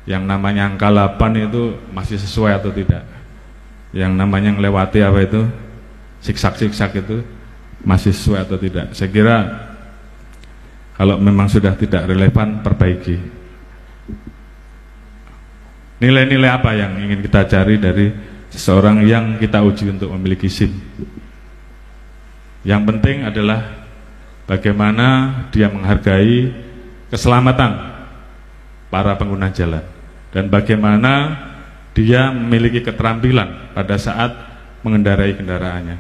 Yang namanya angka 8 itu masih sesuai atau tidak. Yang namanya melewati apa itu, siksak-siksak itu masih sesuai atau tidak. Saya kira kalau memang sudah tidak relevan, perbaiki. Nilai-nilai apa yang ingin kita cari dari seseorang yang kita uji untuk memiliki SIM? Yang penting adalah bagaimana dia menghargai keselamatan para pengguna jalan dan bagaimana dia memiliki keterampilan pada saat mengendarai kendaraannya.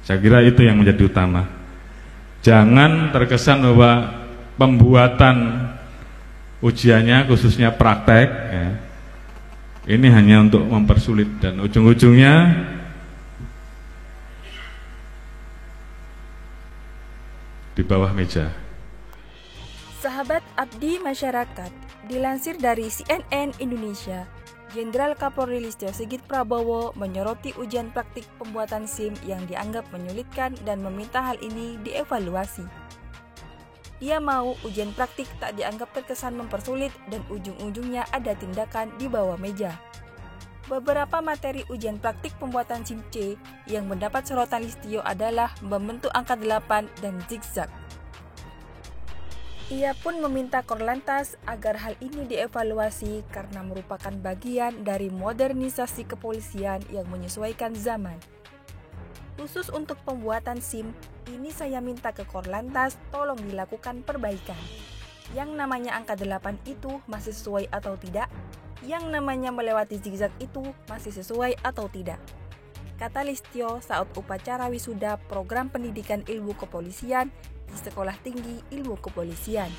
Saya kira itu yang menjadi utama. Jangan terkesan bahwa pembuatan ujiannya khususnya praktek ya, ini hanya untuk mempersulit dan ujung-ujungnya di bawah meja. Sahabat abdi masyarakat, dilansir dari CNN Indonesia, Jenderal Kapolri Listio Sigit Prabowo menyoroti ujian praktik pembuatan SIM yang dianggap menyulitkan dan meminta hal ini dievaluasi. Ia mau ujian praktik tak dianggap terkesan mempersulit dan ujung-ujungnya ada tindakan di bawah meja. Beberapa materi ujian praktik pembuatan SIM C yang mendapat sorotan Listio adalah membentuk angka 8 dan zigzag. Ia pun meminta Korlantas agar hal ini dievaluasi karena merupakan bagian dari modernisasi kepolisian yang menyesuaikan zaman. Khusus untuk pembuatan SIM, ini saya minta ke Korlantas tolong dilakukan perbaikan. Yang namanya angka 8 itu masih sesuai atau tidak? Yang namanya melewati zigzag itu masih sesuai atau tidak? Kata Listio saat upacara wisuda program pendidikan ilmu kepolisian di Sekolah Tinggi Ilmu Kepolisian.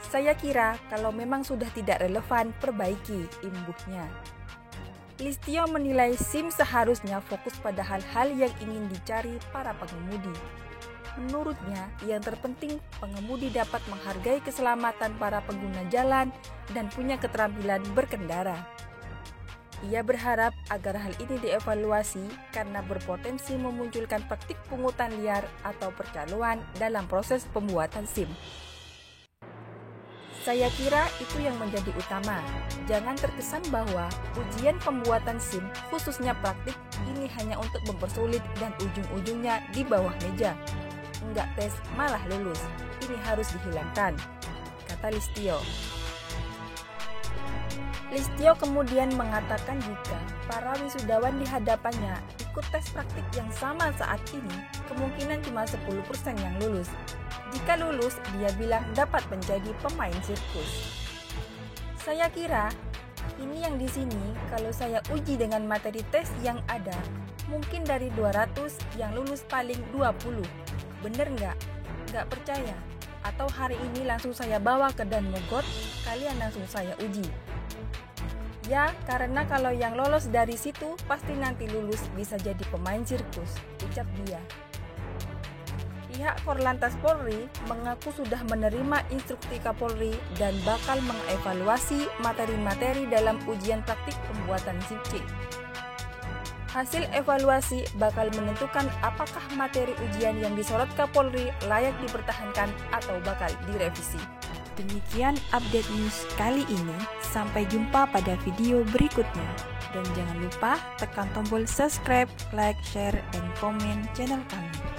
Saya kira kalau memang sudah tidak relevan, perbaiki, imbuhnya. Listio menilai SIM seharusnya fokus pada hal-hal yang ingin dicari para pengemudi. Menurutnya, yang terpenting pengemudi dapat menghargai keselamatan para pengguna jalan dan punya keterampilan berkendara. Ia berharap agar hal ini dievaluasi karena berpotensi memunculkan praktik pungutan liar atau percaloan dalam proses pembuatan SIM. Saya kira itu yang menjadi utama. Jangan terkesan bahwa ujian pembuatan SIM, khususnya praktik, ini hanya untuk mempersulit dan ujung-ujungnya di bawah meja. Enggak tes, malah lulus. Ini harus dihilangkan, kata Listio. Listio kemudian mengatakan jika para wisudawan di hadapannya ikut tes praktik yang sama saat ini, kemungkinan cuma 10% yang lulus. Jika lulus, dia bilang dapat menjadi pemain sirkus. Saya kira ini yang di sini kalau saya uji dengan materi tes yang ada, mungkin dari 200 yang lulus paling 20. Bener nggak? Nggak percaya? Atau hari ini langsung saya bawa ke Dan Mogot, kalian langsung saya uji. Ya, karena kalau yang lolos dari situ pasti nanti lulus bisa jadi pemain sirkus, ucap dia. Pihak Korlantas Polri mengaku sudah menerima instruksi Kapolri dan bakal mengevaluasi materi-materi dalam ujian praktik pembuatan SIM C. Hasil evaluasi bakal menentukan apakah materi ujian yang disorot Kapolri layak dipertahankan atau bakal direvisi. Demikian update news kali ini, sampai jumpa pada video berikutnya. Dan jangan lupa tekan tombol subscribe, like, share, dan komen channel kami.